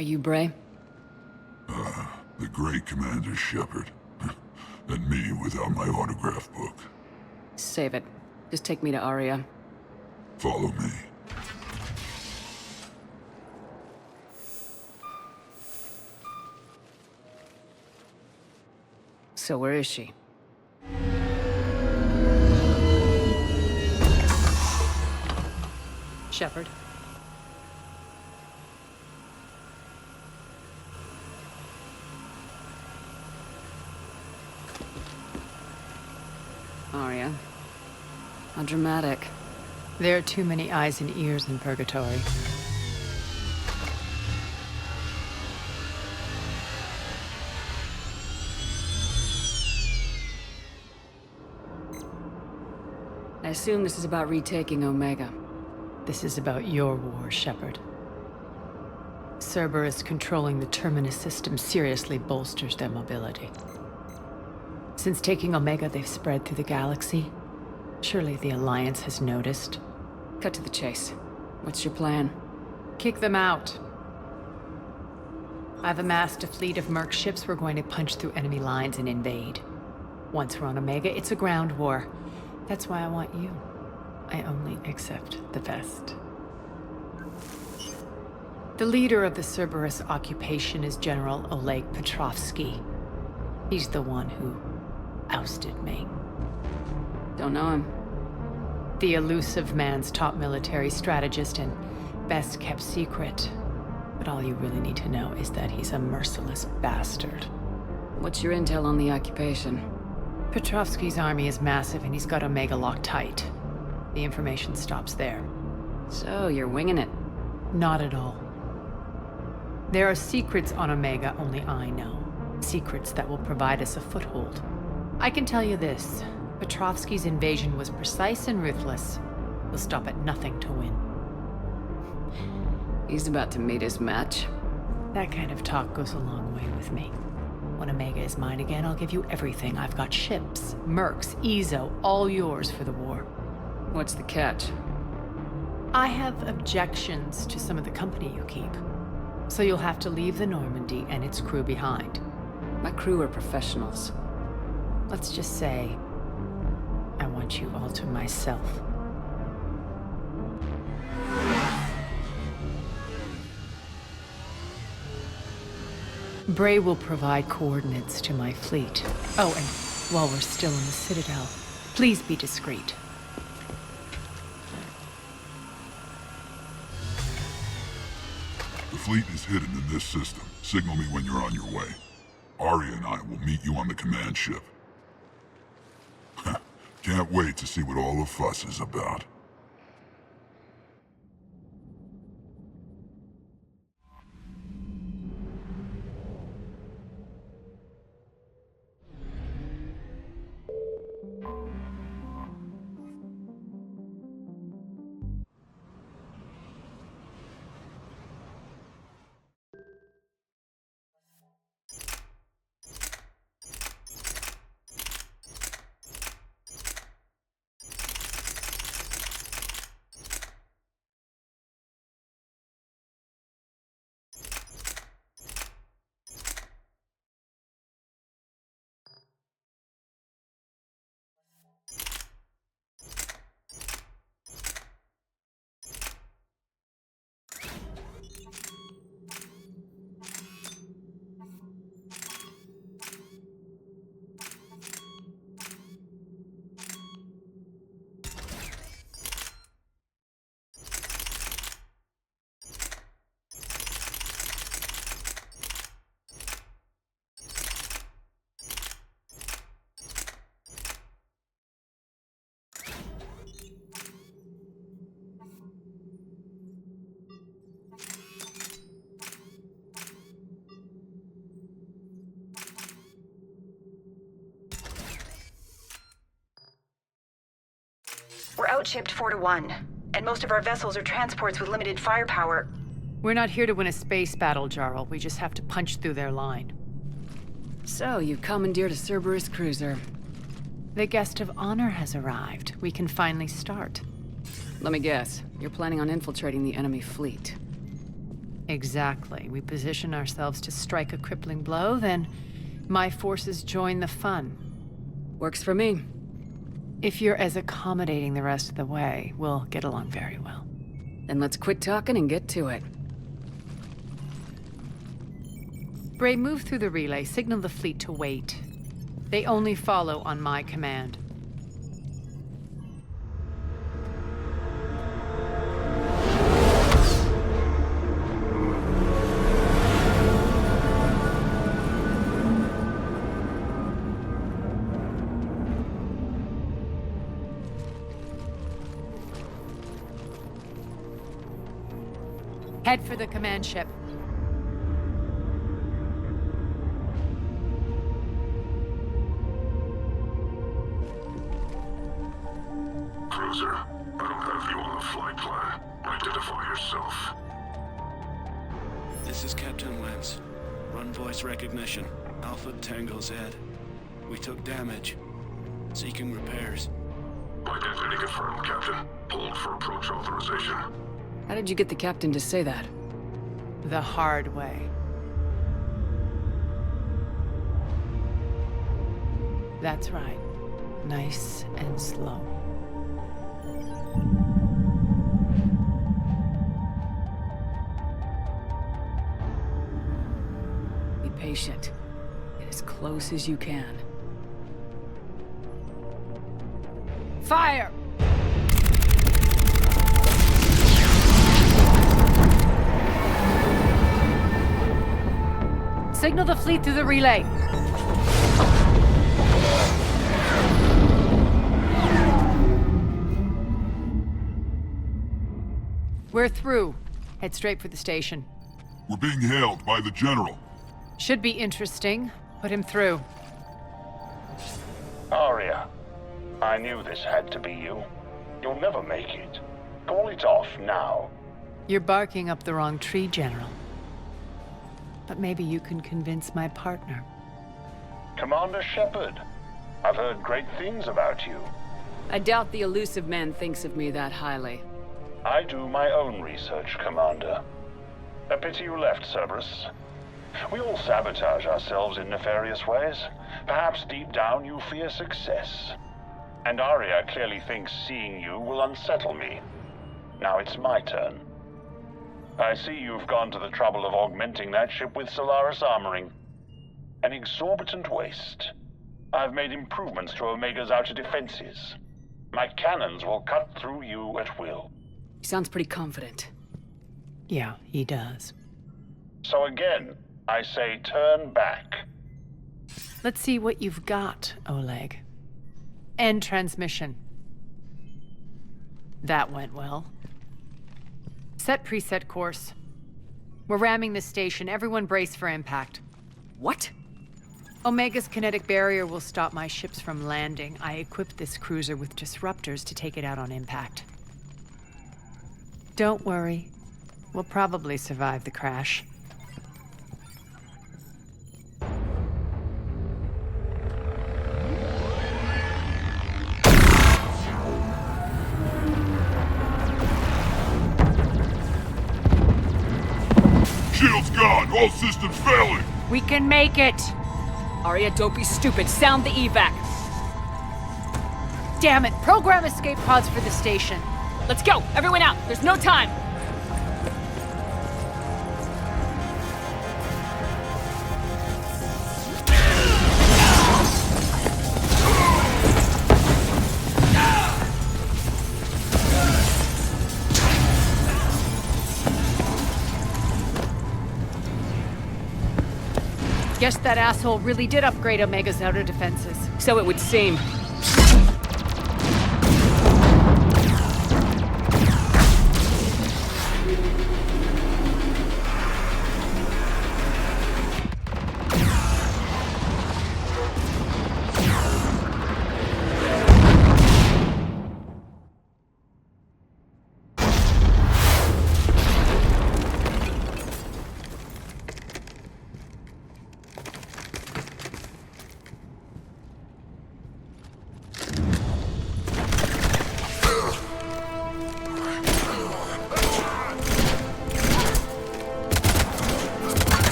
Are you Bray? The great Commander Shepard. And me without my autograph book. Save it. Just take me to Aria. Follow me. So where is she? Shepard? Aria. How dramatic. There are too many eyes and ears in Purgatory. I assume this is about retaking Omega. This is about your war, Shepard. Cerberus controlling the Terminus system seriously bolsters their mobility. Since taking Omega, they've spread through the galaxy. Surely the Alliance has noticed. Cut to the chase. What's your plan? Kick them out. I've amassed a fleet of merc ships. We're going to punch through enemy lines and invade. Once we're on Omega, it's a ground war. That's why I want you. I only accept the best. The leader of the Cerberus occupation is General Oleg Petrovsky. He's the one who ousted me. Don't know him. The elusive man's top military strategist and best kept secret. But all you really need to know is that he's a merciless bastard. What's your intel on the occupation? Petrovsky's army is massive and he's got Omega locked tight. The information stops there. So, you're winging it. Not at all. There are secrets on Omega only I know. Secrets that will provide us a foothold. I can tell you this. Petrovsky's invasion was precise and ruthless. He'll stop at nothing to win. He's about to meet his match. That kind of talk goes a long way with me. When Omega is mine again, I'll give you everything. I've got ships, mercs, Ezo, all yours for the war. What's the catch? I have objections to some of the company you keep. So you'll have to leave the Normandy and its crew behind. My crew are professionals. Let's just say, I want you all to myself. Bray will provide coordinates to my fleet. Oh, and while we're still in the Citadel, please be discreet. The fleet is hidden in this system. Signal me when you're on your way. Aria and I will meet you on the command ship. Can't wait to see what all the fuss is about. We're outshipped 4-1, and most of our vessels are transports with limited firepower. We're not here to win a space battle, Jarl. We just have to punch through their line. So, you commandeered a Cerberus cruiser. The guest of honor has arrived. We can finally start. Let me guess. You're planning on infiltrating the enemy fleet. Exactly. We position ourselves to strike a crippling blow, then my forces join the fun. Works for me. If you're as accommodating the rest of the way, we'll get along very well. Then let's quit talking and get to it. Bray, move through the relay. Signal the fleet to wait. They only follow on my command. Head for the command ship. Cruiser, I don't have you on the flight plan. Identify yourself. This is Captain Lance. Run voice recognition. Alpha Tango Z. We took damage. Seeking repairs. Identity confirmed, Captain. Hold for approach authorization. How did you get the captain to say that? The hard way. That's right. Nice and slow. Be patient. Get as close as you can. Fire! Signal the fleet through the relay. We're through. Head straight for the station. We're being hailed by the General. Should be interesting. Put him through. Aria, I knew this had to be you. You'll never make it. Call it off now. You're barking up the wrong tree, General. But maybe you can convince my partner. Commander Shepard, I've heard great things about you. I doubt the elusive man thinks of me that highly. I do my own research, Commander. A pity you left, Cerberus. We all sabotage ourselves in nefarious ways. Perhaps deep down you fear success. And Aria clearly thinks seeing you will unsettle me. Now it's my turn. I see you've gone to the trouble of augmenting that ship with Solaris armoring. An exorbitant waste. I've made improvements to Omega's outer defenses. My cannons will cut through you at will. He sounds pretty confident. Yeah, he does. So again, I say turn back. Let's see what you've got, Oleg. End transmission. That went well. Set preset course. We're ramming the station. Everyone brace for impact. What? Omega's kinetic barrier will stop my ships from landing. I equipped this cruiser with disruptors to take it out on impact. Don't worry. We'll probably survive the crash. Shield's gone! All systems failing! We can make it! Aria, don't be stupid. Sound the evac. Damn it! Program escape pods for the station. Let's go! Everyone out! There's no time! Guess that asshole really did upgrade Omega's outer defenses. So it would seem.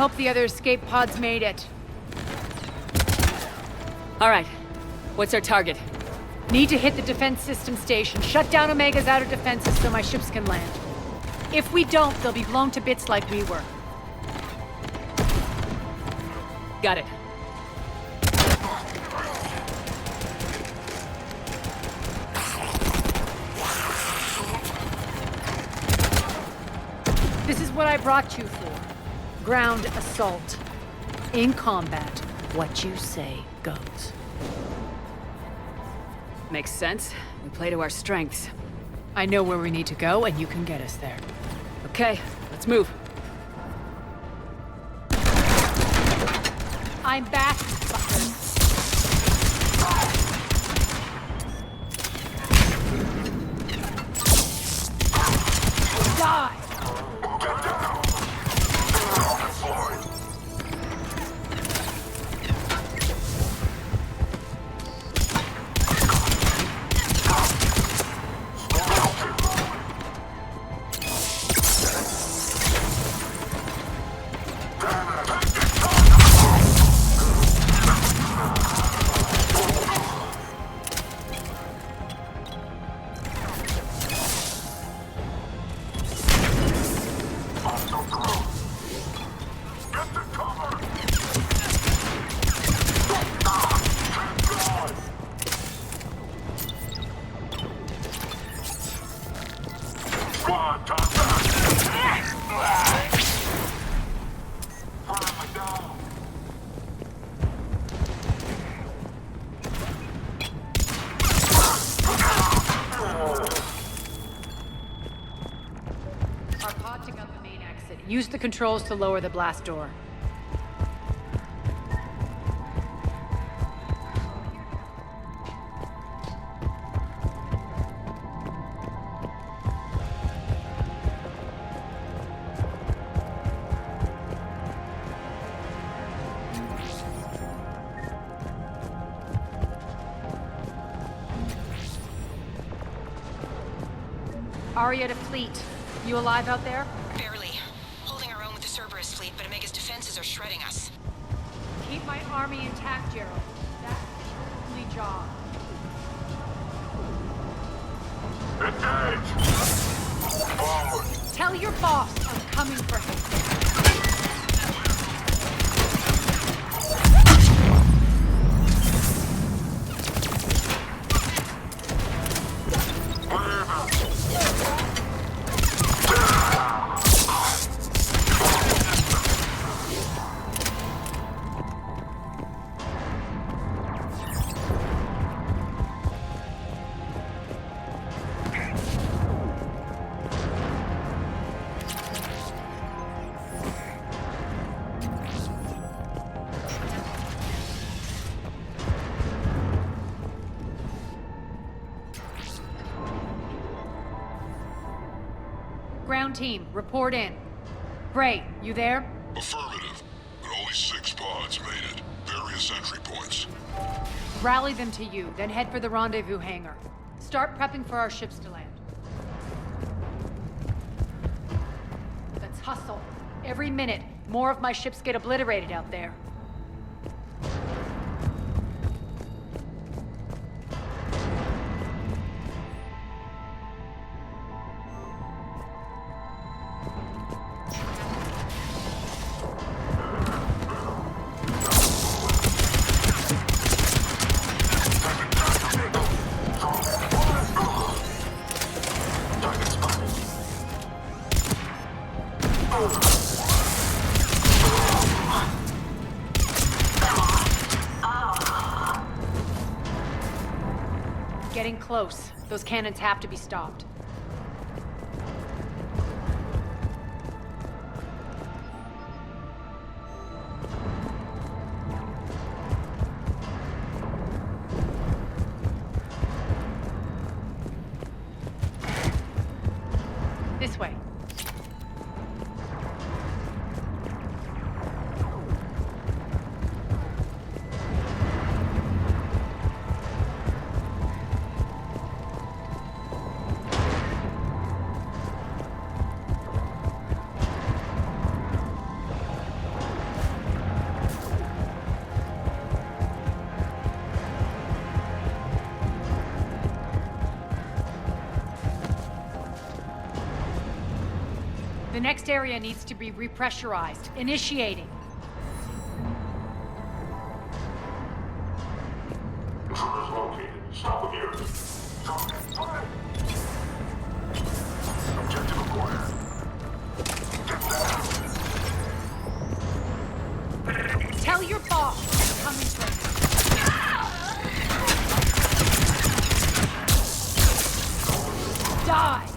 Hope the other escape pods made it. All right. What's our target? Need to hit the defense system station, shut down Omega's outer defenses so my ships can land. If we don't, they'll be blown to bits like we were. Got it. This is what I brought you for. Ground assault. In combat, what you say goes. Makes sense. We play to our strengths. I know where we need to go, and you can get us there. Okay, let's move. I'm back, fuckers. Die! Our pod took out the main exit. Use the controls to lower the blast door. Aria to fleet. You alive out there? Barely. Holding our own with the Cerberus fleet, but Omega's defenses are shredding us. Keep my army intact, Gerald. That's the only job. Tell your boss I'm coming for him. Ground team, report in. Bray, you there? Affirmative, but only 6 pods made it. Various entry points. Rally them to you, then head for the rendezvous hangar. Start prepping for our ships to land. Let's hustle. Every minute, more of my ships get obliterated out there. Getting close. Those cannons have to be stopped. This way. next area needs to be repressurized. Initiating. Intruders located. Stop here. Objective acquired. Tell your boss I'm coming for you. Die!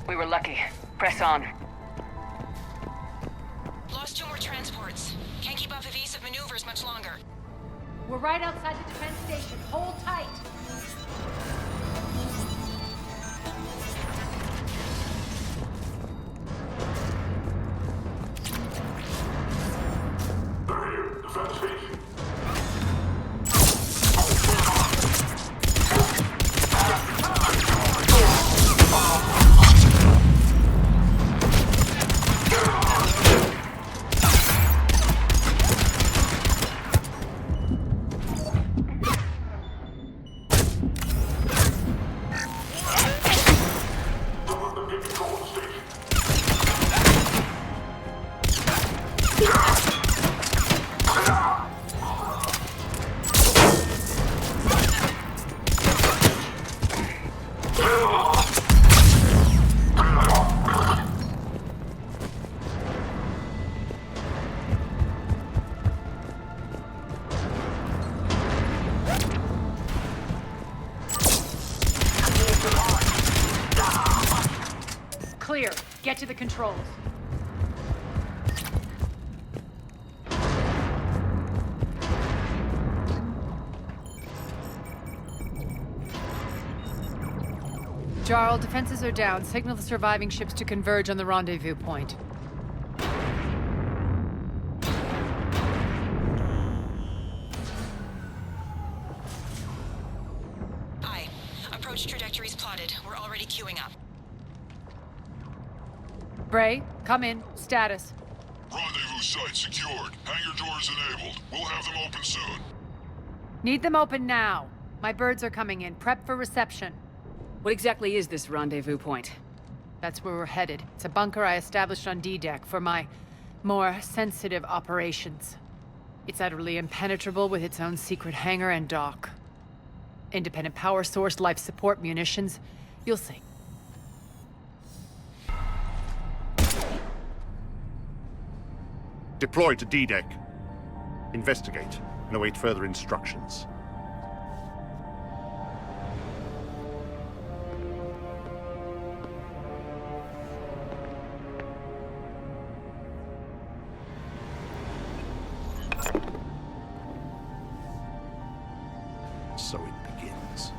We were lucky. Press on. Lost 2 more transports. Can't keep up evasive maneuvers much longer. We're right outside the defense station. Hold tight! They're here. Defense station. Clear. Get to the controls. Jarl, defenses are down. Signal the surviving ships to converge on the rendezvous point. Aye. Approach trajectories plotted. We're already queuing up. Bray, come in. Status. Rendezvous site secured. Hangar doors enabled. We'll have them open soon. Need them open now. My birds are coming in. Prep for reception. What exactly is this rendezvous point? That's where we're headed. It's a bunker I established on D-Deck for my more sensitive operations. It's utterly impenetrable with its own secret hangar and dock. Independent power source, life support, munitions. You'll see. Deploy to D-Deck. Investigate and await further instructions. So it begins.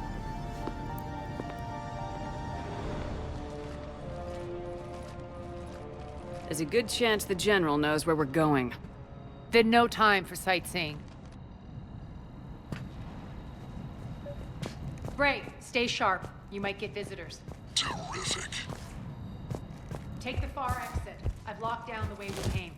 There's a good chance the General knows where we're going. Then no time for sightseeing. Bray, stay sharp. You might get visitors. Terrific. Take the far exit. I've locked down the way we came.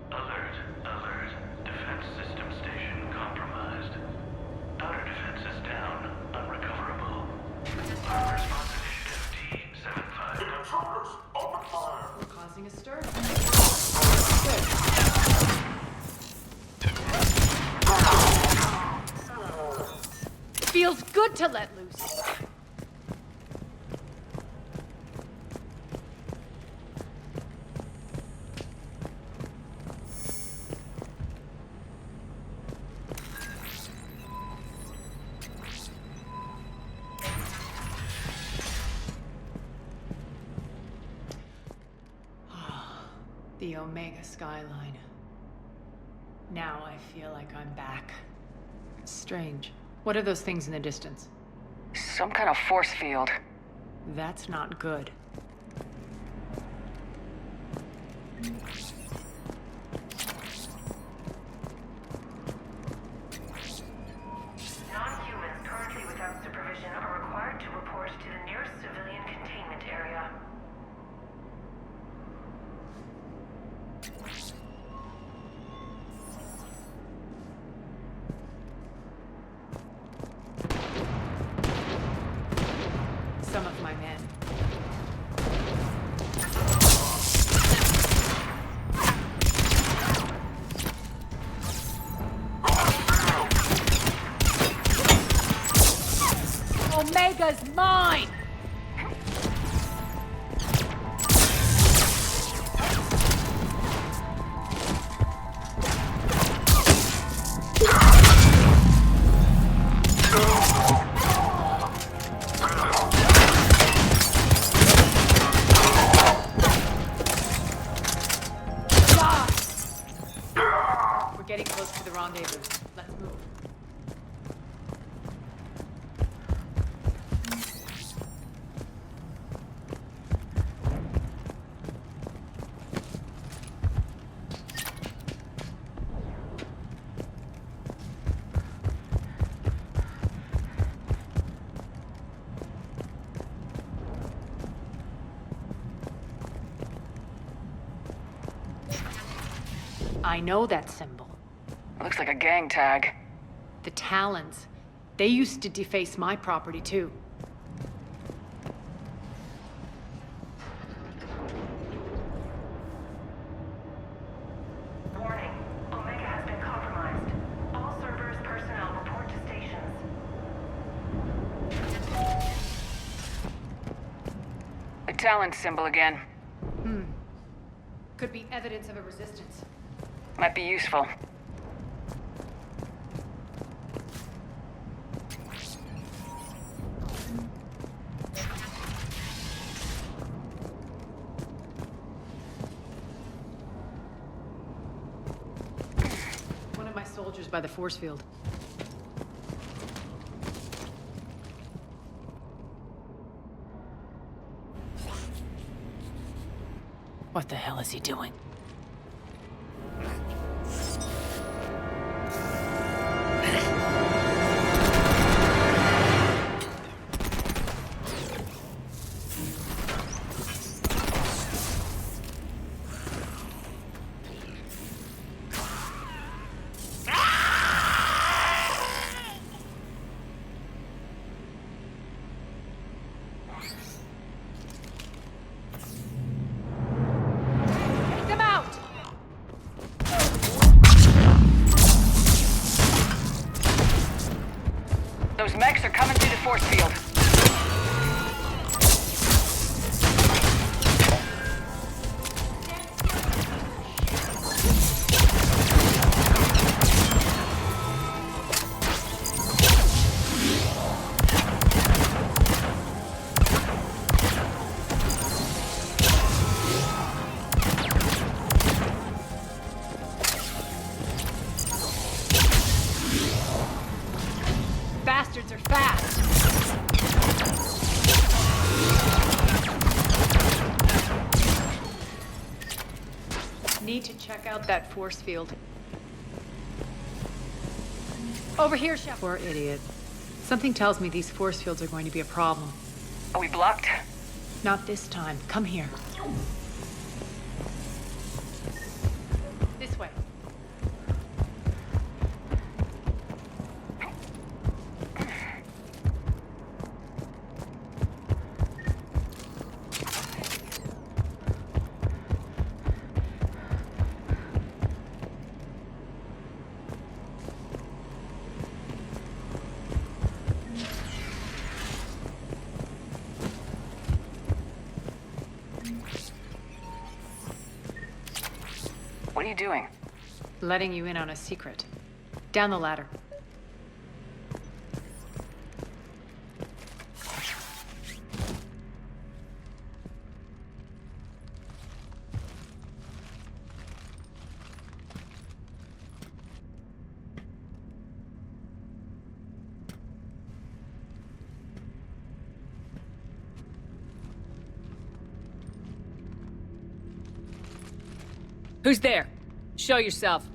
Alert, alert. Defense system station compromised. Outer defenses down, unrecoverable. Our response initiative T-75. Intruders, open fire! We're causing a stir. Feels good to let loose. the Omega skyline. Now I feel like I'm back. It's strange. What are those things in the distance? Some kind of force field. That's not good. Non-humans currently without supervision are required to report to the nearest civilian containment area. Some of my men. Omega's mine! We're getting close to the rendezvous. Let's move. I know that symbol. Looks like a gang tag. The Talons. They used to deface my property, too. Warning. Omega has been compromised. All Cerberus personnel report to stations. The Talon symbol again. Could be evidence of a resistance. Might be useful. One of my soldiers by the force field. What the hell is he doing? Take them out! Those mechs are coming through the force field. Bastards are fast. Need to check out that force field. Over here, Chef. Poor idiot. Something tells me these force fields are going to be a problem. Are we blocked? Not this time. Come here. This way. What are you doing? Letting you in on a secret. Down the ladder. Who's there? Show yourself.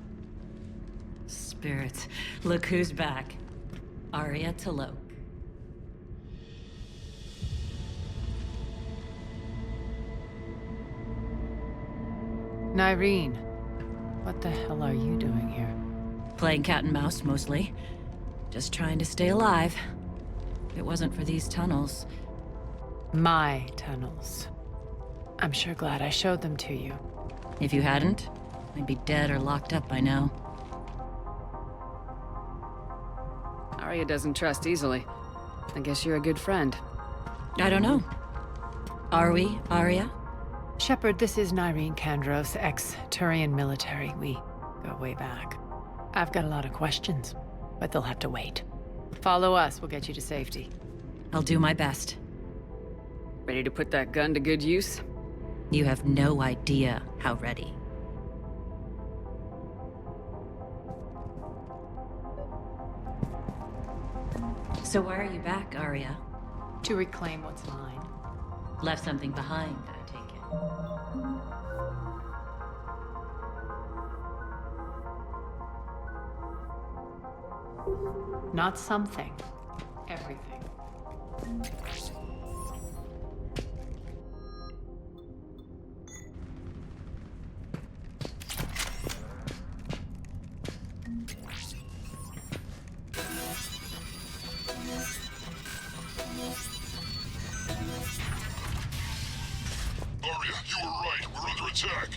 Spirits, look who's back. Arya T'Loak. Nyreen, what the hell are you doing here? Playing cat and mouse, mostly. Just trying to stay alive. If it wasn't for these tunnels. My tunnels. I'm sure glad I showed them to you. If you hadn't, I'd be dead or locked up by now. Arya doesn't trust easily. I guess you're a good friend. I don't know. Are we, Arya? Shepard, this is Nyreen Kandros, ex-Turian military. We go way back. I've got a lot of questions, but they'll have to wait. Follow us, we'll get you to safety. I'll do my best. Ready to put that gun to good use? You have no idea how ready. So why are you back, Arya? To reclaim what's mine. Left something behind, I take it. Not something. Everything. Arya, you were right. We're under attack.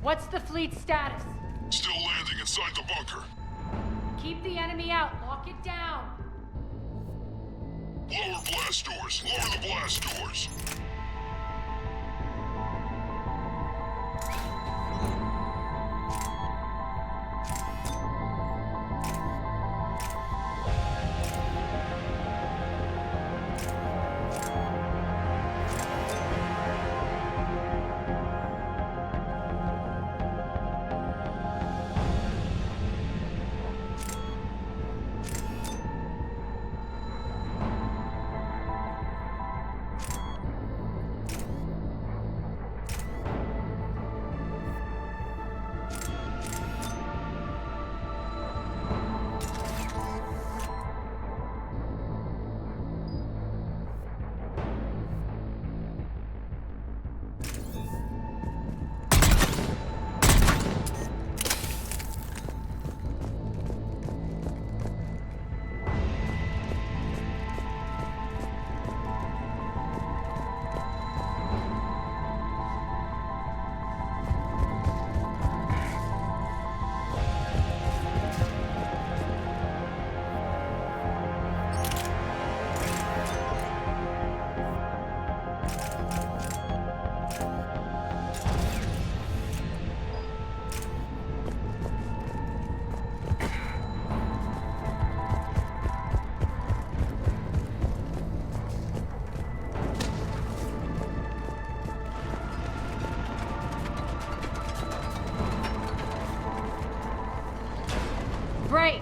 What's the fleet status? Still landing inside the bunker. Keep the enemy out. Lock it down. Lower blast doors. Lower the blast doors. Great.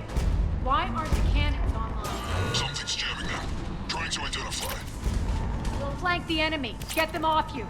Why aren't the cannons online? Something's jamming them. Trying to identify. We'll flank the enemy. Get them off you.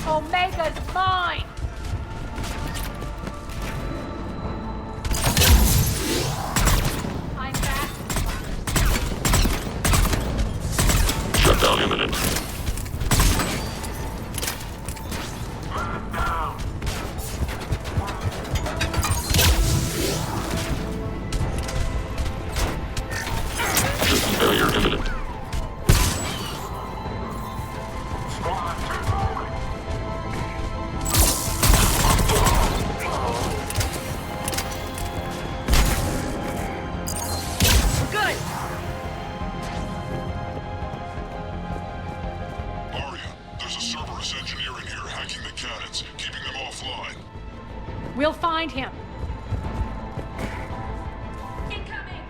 Omega's mine! I'm back. Shutdown imminent. System failure imminent. cannons, keeping them offline. We'll find him. Incoming!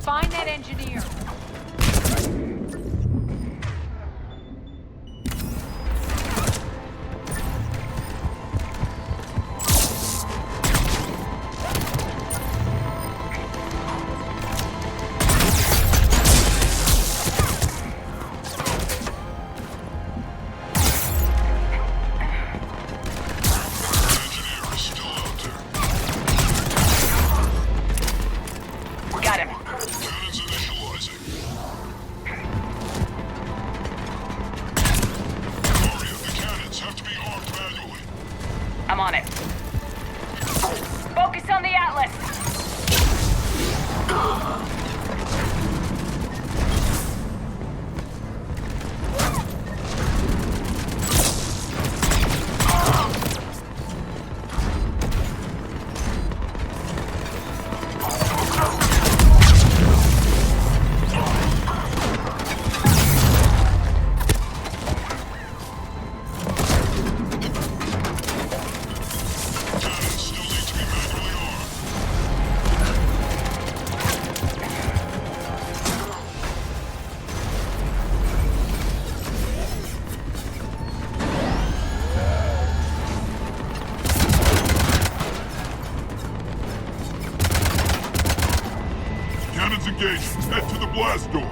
Find that engineer. Engineer is still out there. Got him. Cannons initializing. Aria, the cannons have to be armed manually. I'm on it. Focus on the Atlas. Cannons still need to be manually armed. Cannons engaged. Head to the blast door.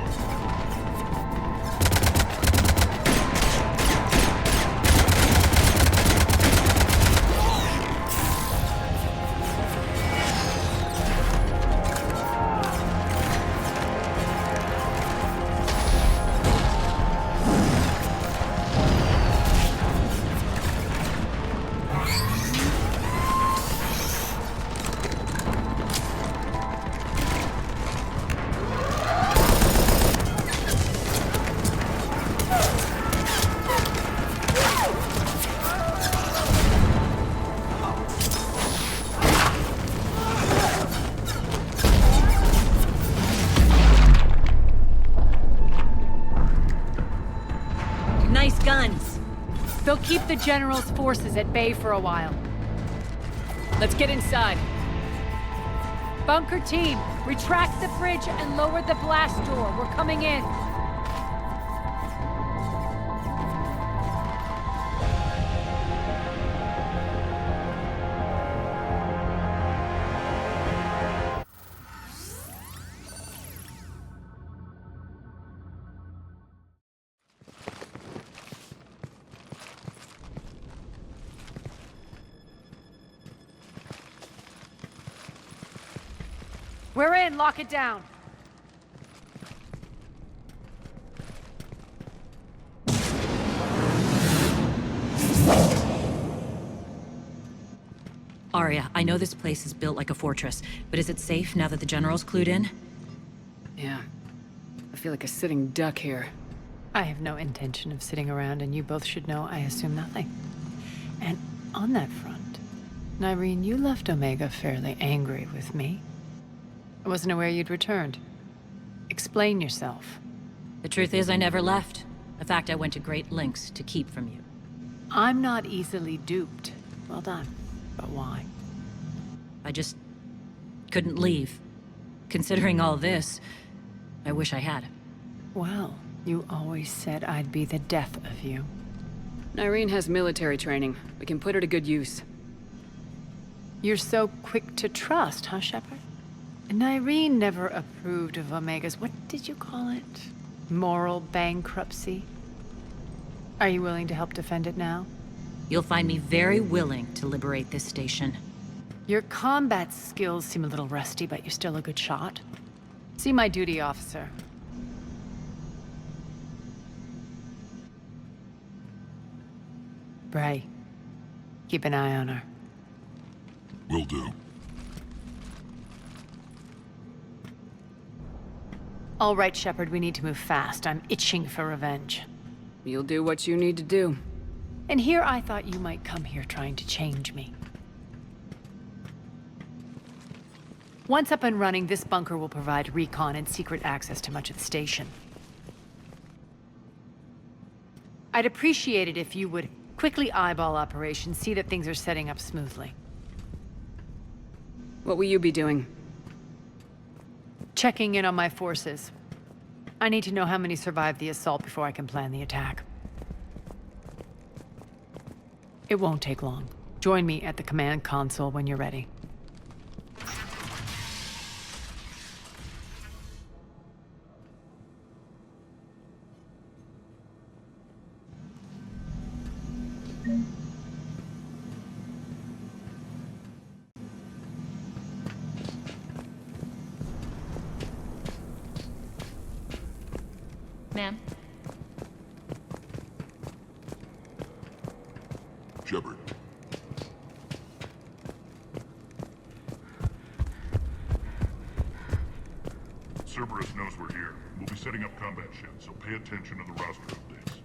Nice guns. They'll keep the General's forces at bay for a while. Let's get inside. Bunker team, retract the bridge and lower the blast door. We're coming in. We're in. Lock it down. Arya, I know this place is built like a fortress, but is it safe now that the General's clued in? Yeah. I feel like a sitting duck here. I have no intention of sitting around, and you both should know I assume nothing. And on that front, Nyreen, you left Omega fairly angry with me. I wasn't aware you'd returned. Explain yourself. The truth is, I never left. In fact, I went to great lengths to keep from you. I'm not easily duped. Well done. But why? I just couldn't leave. Considering all this, I wish I had. Well, you always said I'd be the death of you. Nyreen has military training. We can put her to good use. You're so quick to trust, huh, Shepard? Nyreen never approved of Omega's, what did you call it? Moral bankruptcy? Are you willing to help defend it now? You'll find me very willing to liberate this station. Your combat skills seem a little rusty, but you're still a good shot. See my duty officer. Bray, keep an eye on her. Will do. All right, Shepard, we need to move fast. I'm itching for revenge. You'll do what you need to do. And here I thought you might come here trying to change me. Once up and running, this bunker will provide recon and secret access to much of the station. I'd appreciate it if you would quickly eyeball operations, see that things are setting up smoothly. What will you be doing? Checking in on my forces. I need to know how many survived the assault before I can plan the attack. It won't take long. Join me at the command console when you're ready. Ma'am? Shepard. Cerberus knows we're here. We'll be setting up combat ships, so pay attention to the roster updates.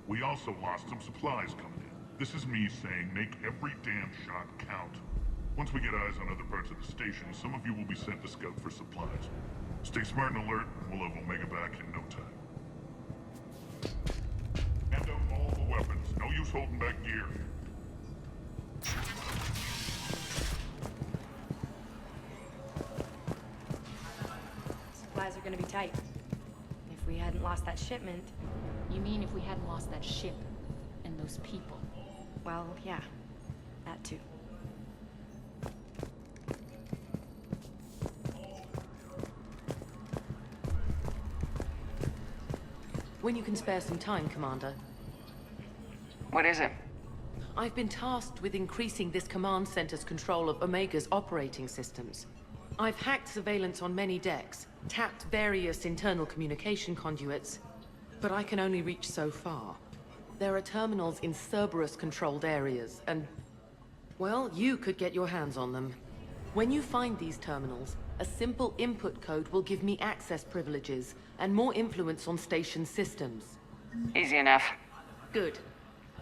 We also lost some supplies coming in. This is me saying make every damn shot count. Once we get eyes on other parts of the station, some of you will be sent to scout for supplies. Stay smart and alert, and we'll have Omega back in no time. Hand out all the weapons. No use holding back gear. Supplies are gonna be tight. If we hadn't lost that shipment... You mean if we hadn't lost that ship and those people? Well, yeah. That too. When you can spare some time, Commander. What is it? I've been tasked with increasing this command center's control of Omega's operating systems. I've hacked surveillance on many decks, tapped various internal communication conduits, but I can only reach so far. There are terminals in Cerberus-controlled areas, and... well, you could get your hands on them. When you find these terminals, a simple input code will give me access privileges and more influence on station systems. Easy enough. Good.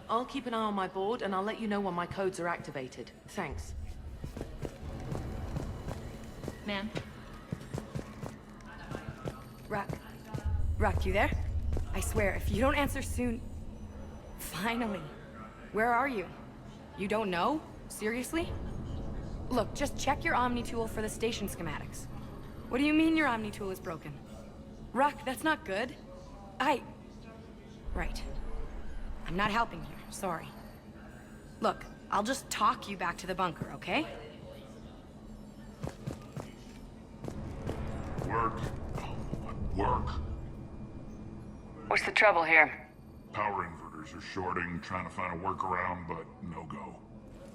I'll keep an eye on my board, and I'll let you know when my codes are activated. Thanks. Ma'am? Ruck, you there? I swear, if you don't answer soon... Finally. Where are you? You don't know? Seriously? Look, just check your Omni tool for the station schematics. What do you mean your Omni tool is broken? Ruck, that's not good. Right. I'm not helping here, sorry. Look, I'll just talk you back to the bunker, okay? Work. Work. What's the trouble here? Power inverters are shorting, trying to find a workaround, but no go.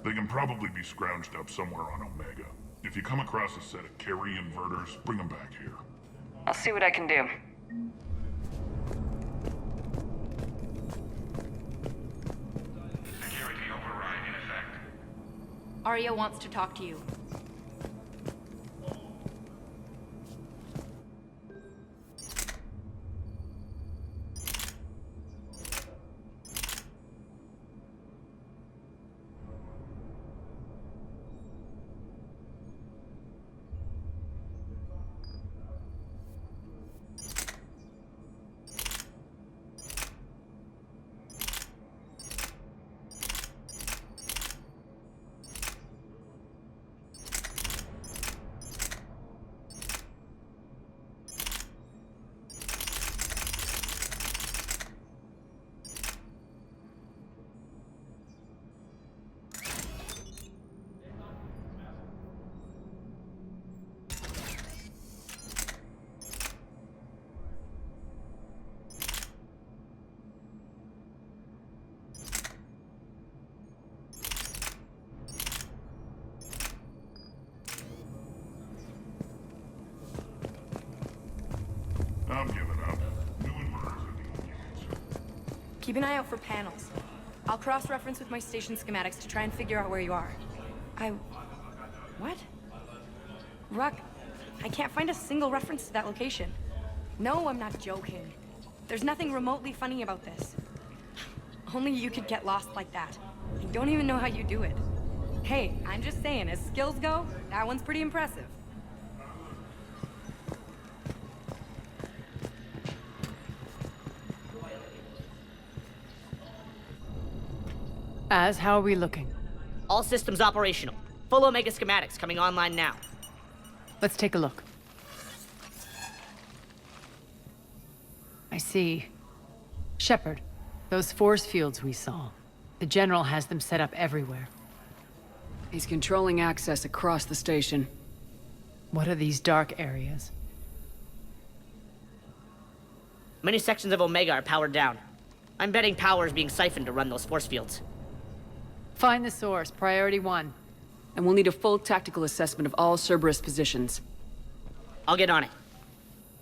They can probably be scrounged up somewhere on Omega. If you come across a set of carry inverters, bring them back here. I'll see what I can do. Security override in effect. Arya wants to talk to you. I'm giving up. New inverters are the only answer. Keep an eye out for panels. I'll cross-reference with my station schematics to try and figure out where you are. What? Ruck, I can't find a single reference to that location. No, I'm not joking. There's nothing remotely funny about this. Only you could get lost like that. I don't even know how you do it. Hey, I'm just saying, as skills go, that one's pretty impressive. How are we looking? All systems operational. Full Omega schematics coming online now. Let's take a look. I see. Shepard, those force fields we saw. The General has them set up everywhere. He's controlling access across the station. What are these dark areas? Many sections of Omega are powered down. I'm betting power is being siphoned to run those force fields. Find the source, priority 1. And we'll need a full tactical assessment of all Cerberus positions. I'll get on it.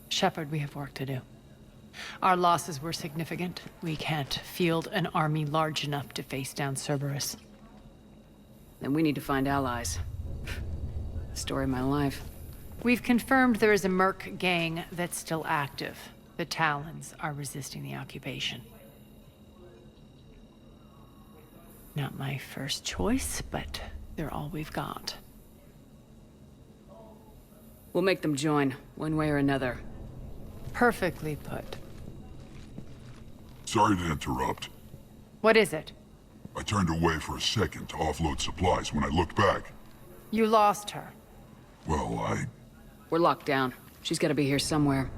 Shepard, we have work to do. Our losses were significant. We can't field an army large enough to face down Cerberus. Then we need to find allies. Story of my life. We've confirmed there is a Merc gang that's still active. The Talons are resisting the occupation. Not my first choice, but they're all we've got. We'll make them join, one way or another. Perfectly put. Sorry to interrupt. What is it? I turned away for a second to offload supplies. When I looked back, You lost her. well, We're locked down. She's gotta be here somewhere.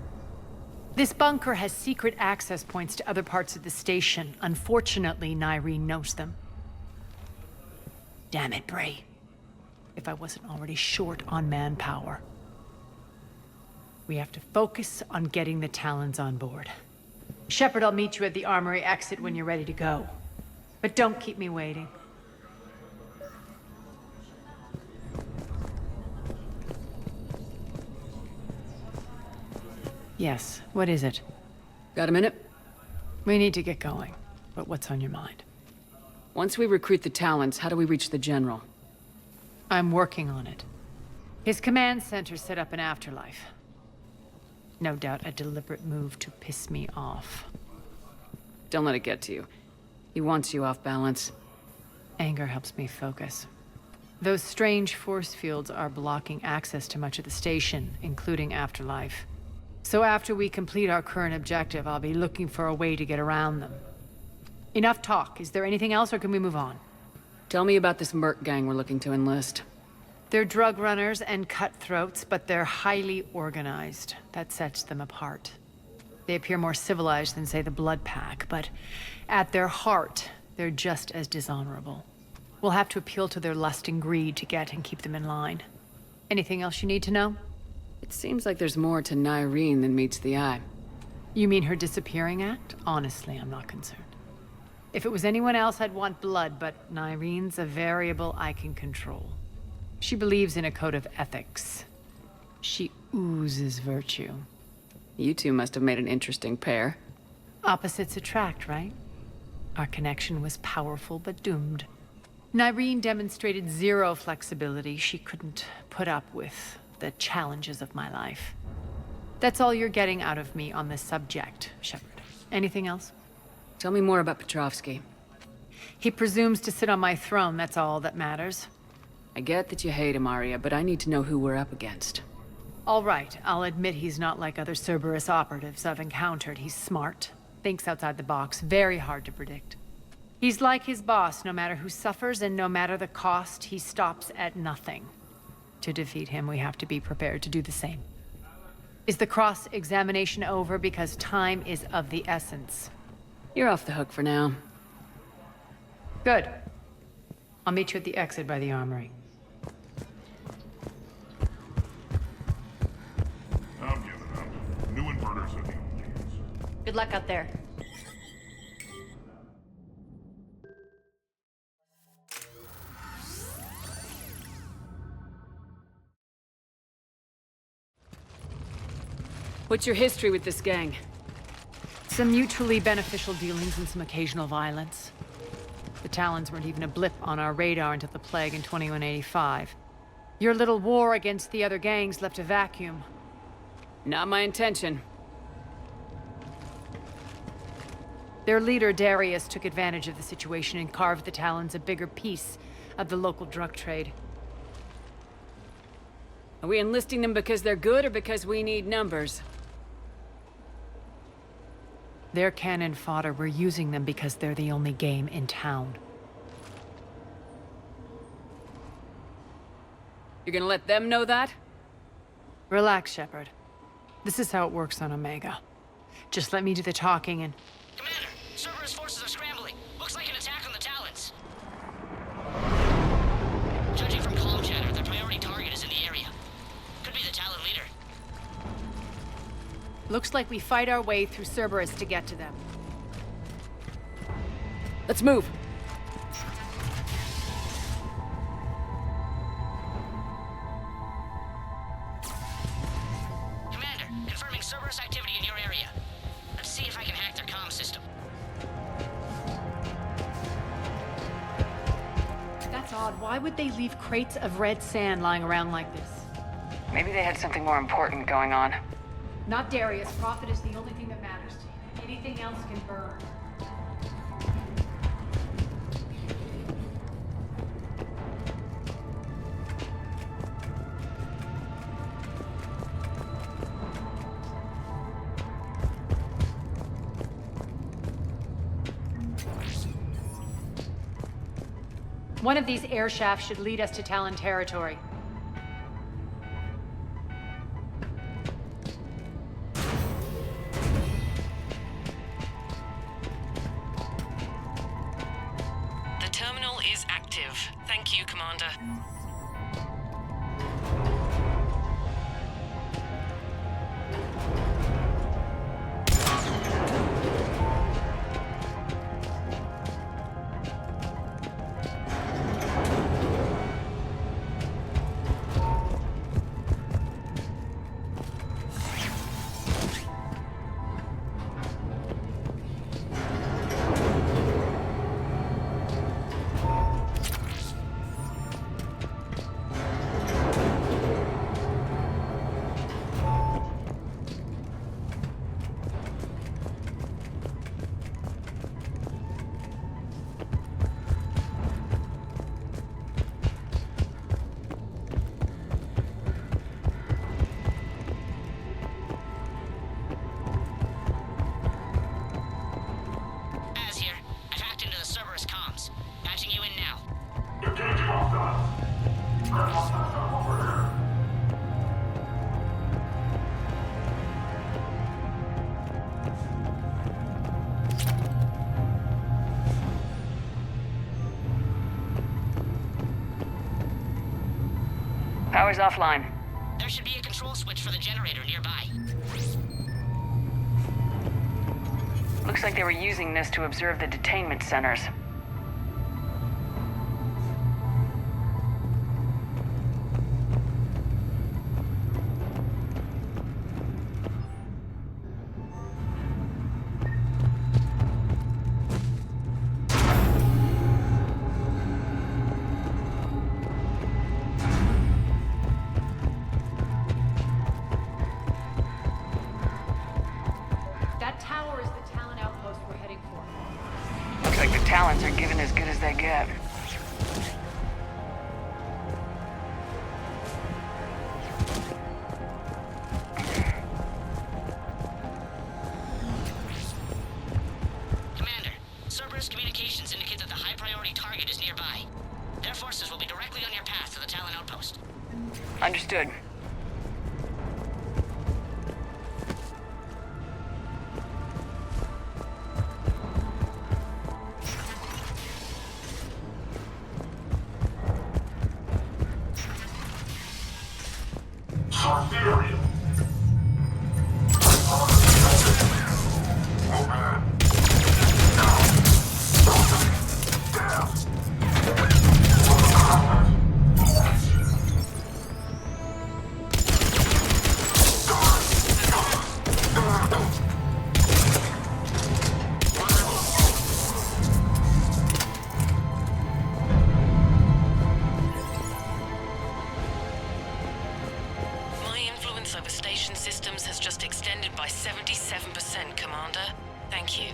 This bunker has secret access points to other parts of the station. Unfortunately, Nyreen knows them. Damn it, Bray. If I wasn't already short on manpower. We have to focus on getting the Talons on board. Shepard, I'll meet you at the armory exit when you're ready to go. But don't keep me waiting. Yes, what is it? Got a minute? We need to get going. But what's on your mind? Once we recruit the Talons, how do we reach the General? I'm working on it. His command center set up an afterlife. No doubt a deliberate move to piss me off. Don't let it get to you. He wants you off balance. Anger helps me focus. Those strange force fields are blocking access to much of the station, including Afterlife. So after we complete our current objective, I'll be looking for a way to get around them. Enough talk. Is there anything else, or can we move on? Tell me about this Merc gang we're looking to enlist. They're drug runners and cutthroats, but they're highly organized. That sets them apart. They appear more civilized than, say, the Blood Pack, but at their heart, they're just as dishonorable. We'll have to appeal to their lust and greed to get and keep them in line. Anything else you need to know? It seems like there's more to Nyreen than meets the eye. You mean her disappearing act? Honestly, I'm not concerned. If it was anyone else, I'd want blood, but Nyreen's a variable I can control. She believes in a code of ethics. She oozes virtue. You two must have made an interesting pair. Opposites attract, right? Our connection was powerful but doomed. Nyreen demonstrated zero flexibility. She couldn't put up with the challenges of my life. That's all you're getting out of me on this subject, Shepard. Anything else? Tell me more about Petrovsky. He presumes to sit on my throne, that's all that matters. I get that you hate him, Arya, but I need to know who we're up against. All right, I'll admit he's not like other Cerberus operatives I've encountered. He's smart, thinks outside the box, very hard to predict. He's like his boss, no matter who suffers and no matter the cost, he stops at nothing. To defeat him, we have to be prepared to do the same. Is the cross-examination over? Because time is of the essence. You're off the hook for now. Good. I'll meet you at the exit by the armory. I'm giving up. New inverters are the only chance. Good luck out there. What's your history with this gang? Some mutually beneficial dealings and some occasional violence. The Talons weren't even a blip on our radar until the Plague in 2185. Your little war against the other gangs left a vacuum. Not my intention. Their leader, Darius, took advantage of the situation and carved the Talons a bigger piece of the local drug trade. Are we enlisting them because they're good or because we need numbers? They're cannon fodder. We're using them because they're the only game in town. You're gonna let them know that? Relax, Shepard. This is how it works on Omega. Just let me do the talking and... Commander, Cerberus forces are scrambling. Looks like an attack on the Talons. Judging from comm chatter, their priority target is in the area. Could be the Talon leader. Looks like we fight our way through Cerberus to get to them. Let's move. Commander, confirming Cerberus activity in your area. Let's see if I can hack their comm system. That's odd. Why would they leave crates of red sand lying around like this? Maybe they had something more important going on. Not Darius. Profit is the only thing that matters to him. Anything else can burn. One of these air shafts should lead us to Talon territory. The terminal is active. Thank you, Commander. Power's offline. There should be a control switch for the generator nearby. Looks like they were using this to observe the detainment centers. That tower is the Talon outpost we're heading for. Looks like the Talons are giving as good as they get. Commander, Cerberus communications indicate that the high-priority target is nearby. Their forces will be directly on your path to the Talon outpost. Understood. Over station systems has just extended by 77%, Commander. Thank you.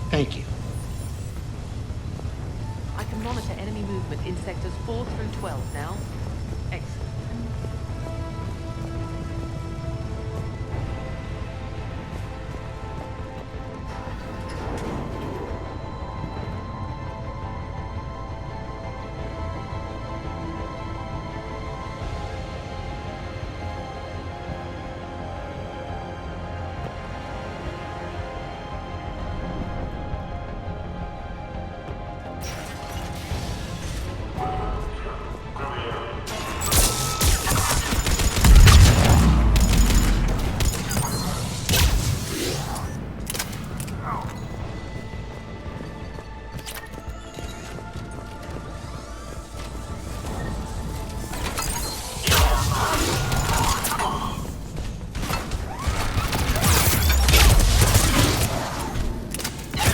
Thank you. I can monitor enemy movement in sectors 4 through 12 now. Excellent.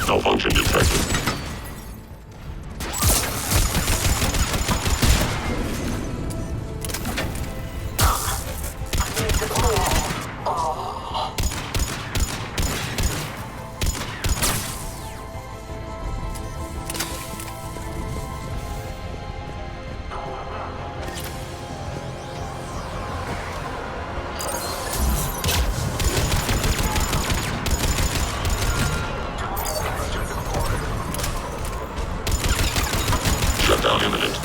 Malfunction detected. Shutdown imminent.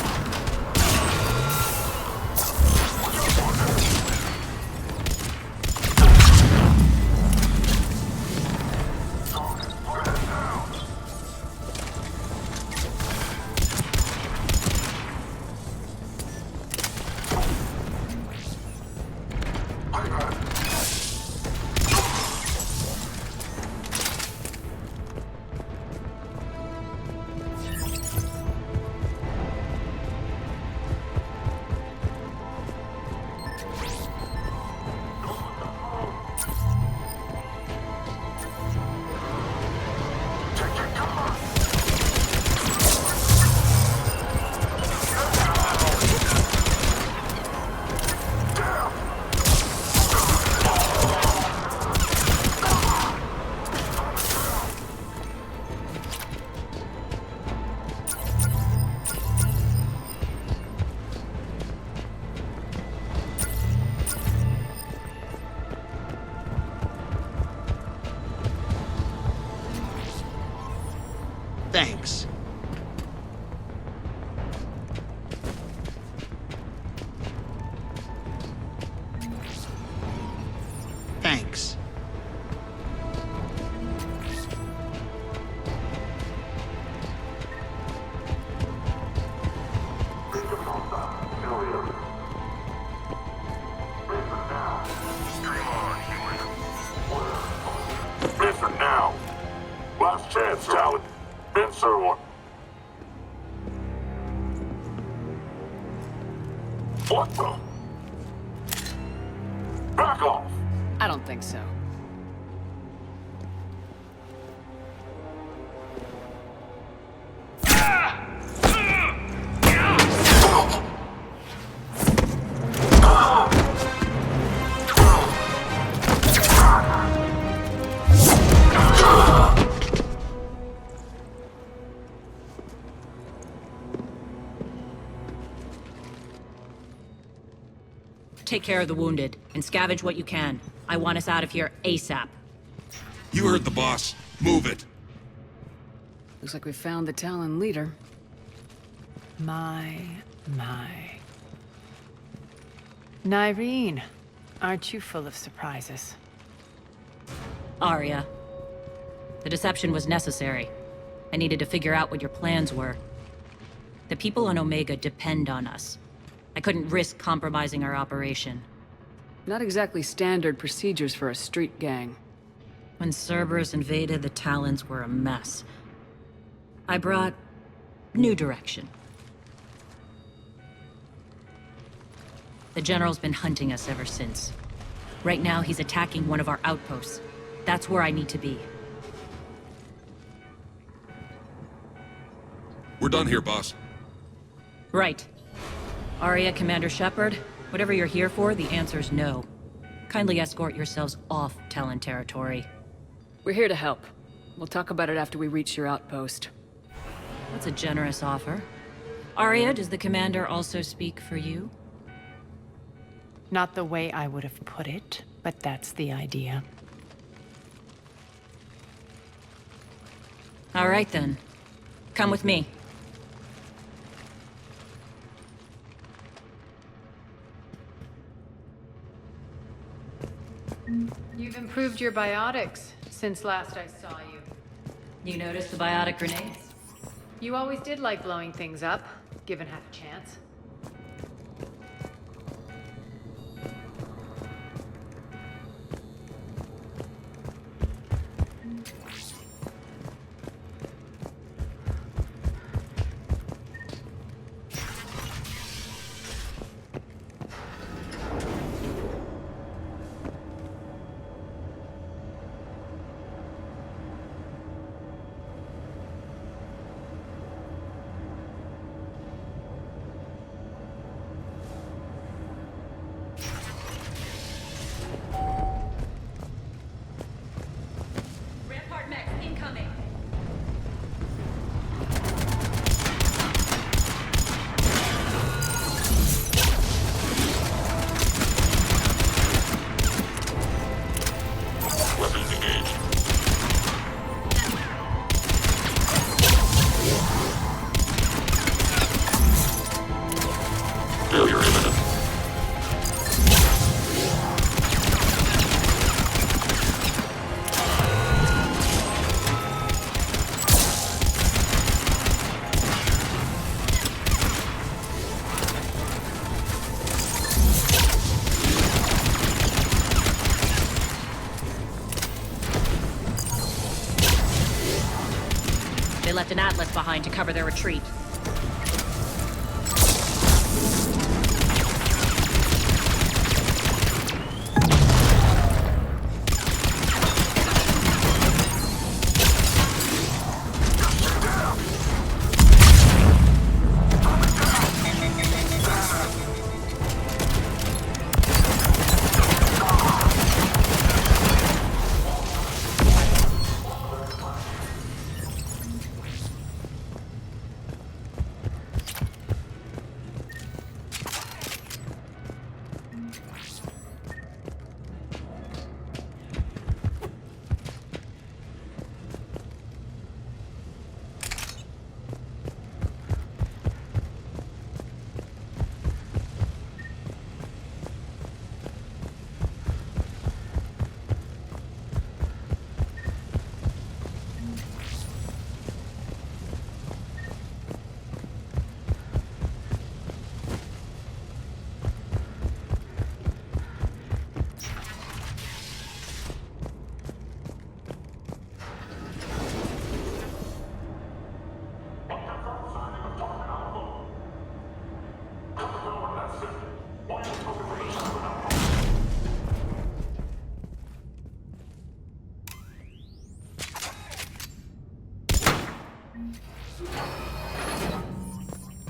Thanks. Thanks. Listen now. Last chance, Talon. Answer one. What the? Back off! I don't think so. Take care of the wounded, and scavenge what you can. I want us out of here ASAP. You heard the boss. Move it. Looks like we found the Talon leader. My. Nyreen, aren't you full of surprises? Arya. The deception was necessary. I needed to figure out what your plans were. The people on Omega depend on us. I couldn't risk compromising our operation. Not exactly standard procedures for a street gang. When Cerberus invaded, the Talons were a mess. I brought new direction. The General's been hunting us ever since. Right now, he's attacking one of our outposts. That's where I need to be. We're done here, boss. Right. Arya, Commander Shepard, whatever you're here for, the answer's no. Kindly escort yourselves off Talon territory. We're here to help. We'll talk about it after we reach your outpost. That's a generous offer. Arya, does the commander also speak for you? Not the way I would have put it, but that's the idea. All right then. Come with me. You've improved your biotics since last I saw you. You noticed the biotic grenades? You always did like blowing things up, given half a chance. They left an atlas behind to cover their retreat.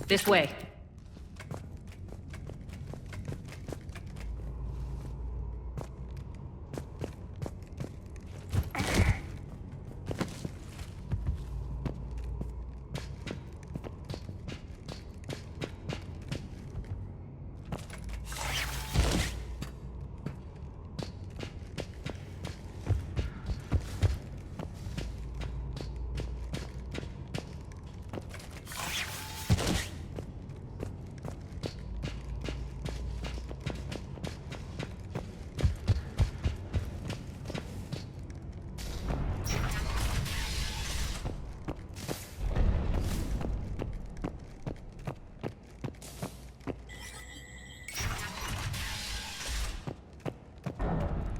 This way.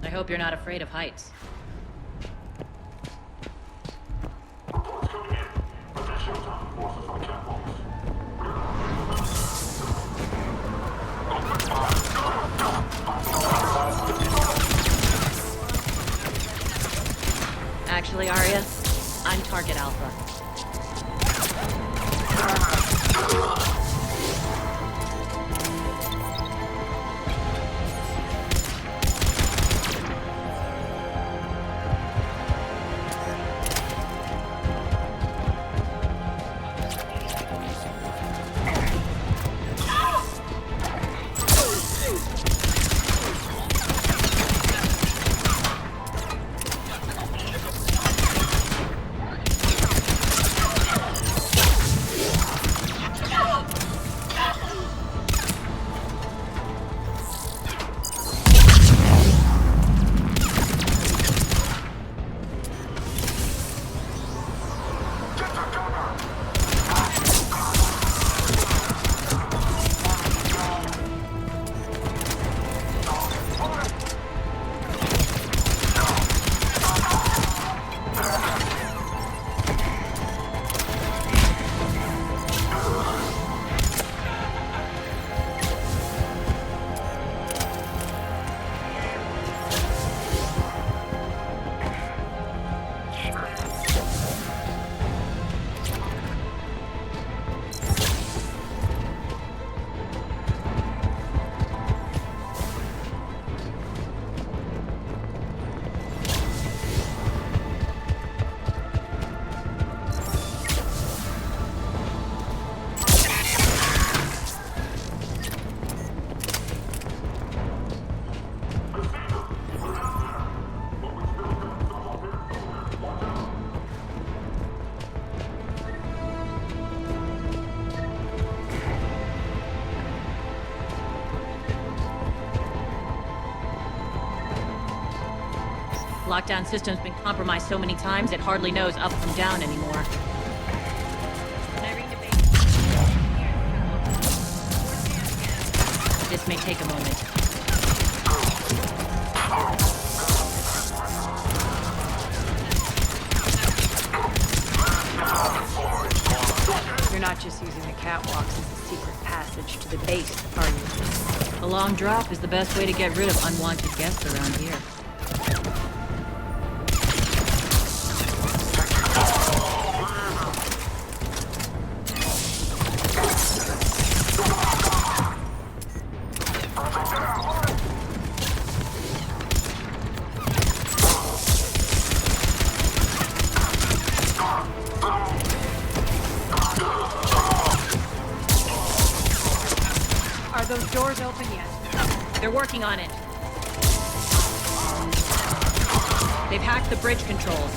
I hope you're not afraid of heights. Actually, Arya, I'm Target Alpha. Lockdown system's been compromised so many times it hardly knows up from down anymore. This may take a moment. You're not just using the catwalks as a secret passage to the base, are you? A long drop is the best way to get rid of unwanted guests around here. Are those doors open yet? They're working on it. They've hacked the bridge controls.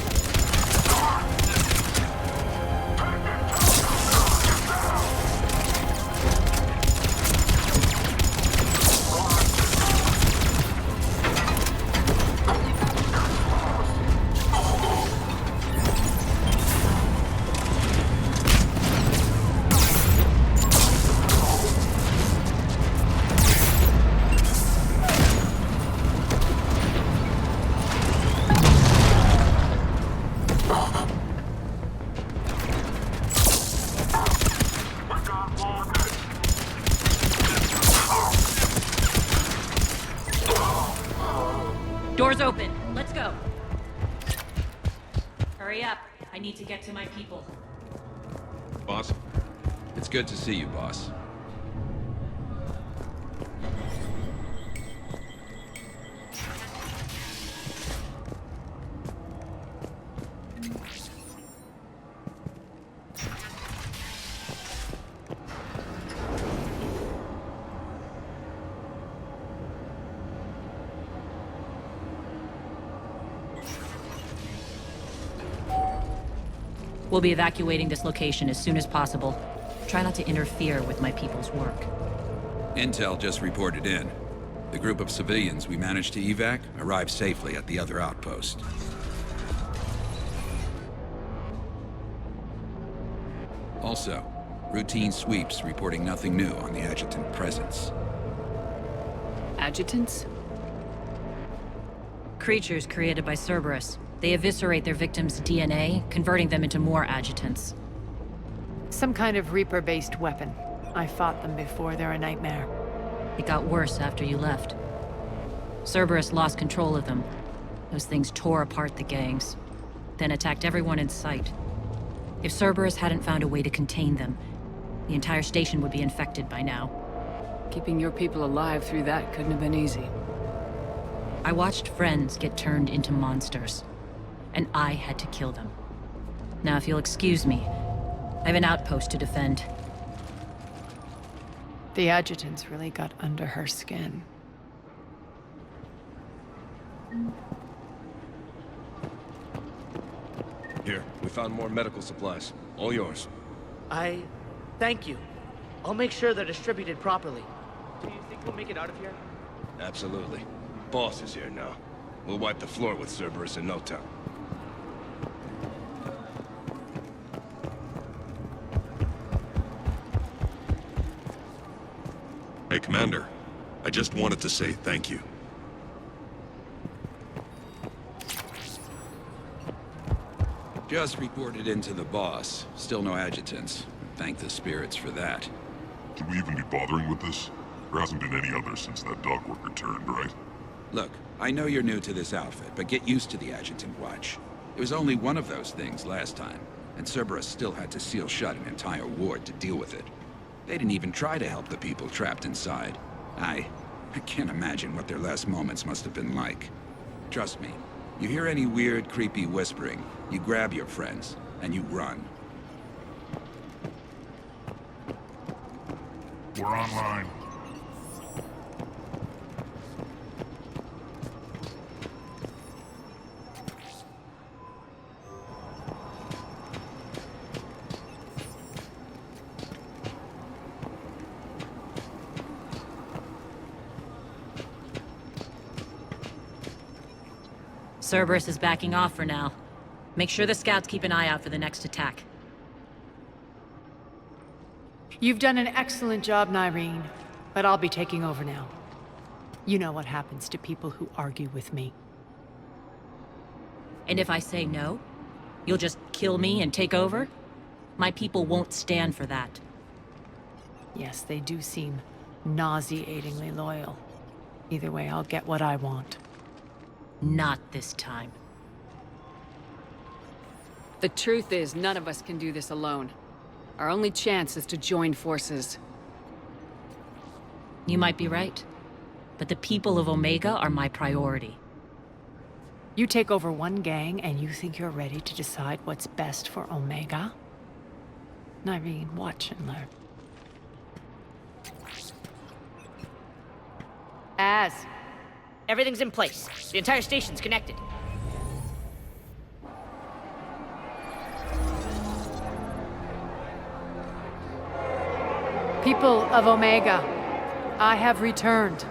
Doors open. Let's go. Hurry up. I need to get to my people. Boss? It's good to see you, boss. We'll be evacuating this location as soon as possible. Try not to interfere with my people's work. Intel just reported in. The group of civilians we managed to evac arrived safely at the other outpost. Also, routine sweeps reporting nothing new on the adjutant presence. Adjutants? Creatures created by Cerberus. They eviscerate their victims' DNA, converting them into more adjutants. Some kind of Reaper-based weapon. I fought them before, they're a nightmare. It got worse after you left. Cerberus lost control of them. Those things tore apart the gangs, then attacked everyone in sight. If Cerberus hadn't found a way to contain them, the entire station would be infected by now. Keeping your people alive through that couldn't have been easy. I watched friends get turned into monsters, and I had to kill them. Now, if you'll excuse me, I have an outpost to defend. The adjutants really got under her skin. Here, we found more medical supplies. All yours. Thank you. I'll make sure they're distributed properly. Do you think we'll make it out of here? Absolutely. Boss is here now. We'll wipe the floor with Cerberus in no time. Hey, Commander. I just wanted to say thank you. Just reported into the boss. Still no adjutants. Thank the spirits for that. Should we even be bothering with this? There hasn't been any others since that dog worker returned, right? Look, I know you're new to this outfit, but get used to the adjutant watch. It was only one of those things last time, and Cerberus still had to seal shut an entire ward to deal with it. They didn't even try to help the people trapped inside. I can't imagine what their last moments must have been like. Trust me, you hear any weird, creepy whispering, you grab your friends, and you run. We're online. Cerberus is backing off for now. Make sure the scouts keep an eye out for the next attack. You've done an excellent job, Nyreen, but I'll be taking over now. You know what happens to people who argue with me. And if I say no, you'll just kill me and take over? My people won't stand for that. Yes, they do seem nauseatingly loyal. Either way, I'll get what I want. Not this time. The truth is, none of us can do this alone. Our only chance is to join forces. You might be right, but the people of Omega are my priority. You take over one gang and you think you're ready to decide what's best for Omega? Nyreen, watch and learn. Everything's in place. The entire station's connected. People of Omega, I have returned.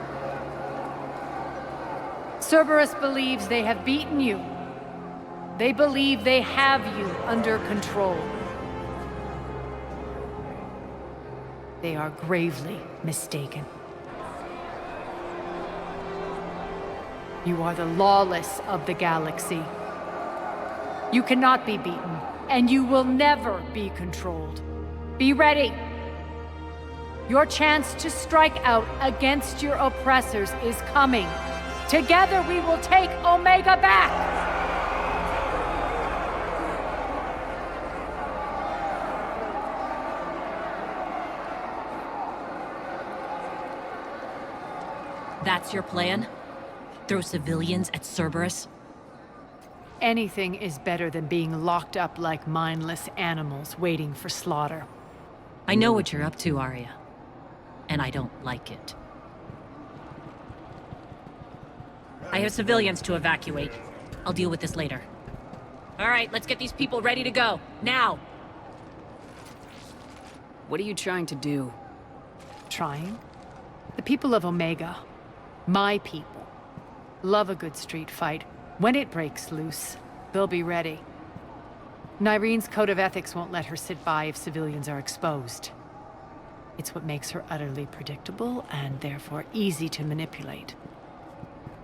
Cerberus believes they have beaten you. They believe they have you under control. They are gravely mistaken. You are the lawless of the galaxy. You cannot be beaten, and you will never be controlled. Be ready. Your chance to strike out against your oppressors is coming. Together we will take Omega back! That's your plan? Throw civilians at Cerberus? Anything is better than being locked up like mindless animals waiting for slaughter. I know what you're up to, Arya. And I don't like it. I have civilians to evacuate. I'll deal with this later. All right, let's get these people ready to go. Now! What are you trying to do? Trying? The people of Omega, my people, love a good street fight. When it breaks loose, they'll be ready. Nyreen's code of ethics won't let her sit by if civilians are exposed. It's what makes her utterly predictable and therefore easy to manipulate.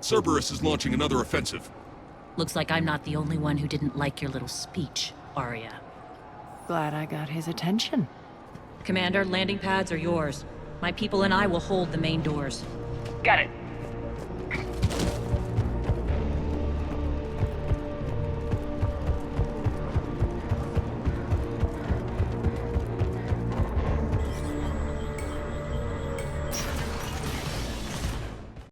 Cerberus is launching another offensive. Looks like I'm not the only one who didn't like your little speech, Arya. Glad I got his attention. Commander, landing pads are yours. My people and I will hold the main doors. Got it.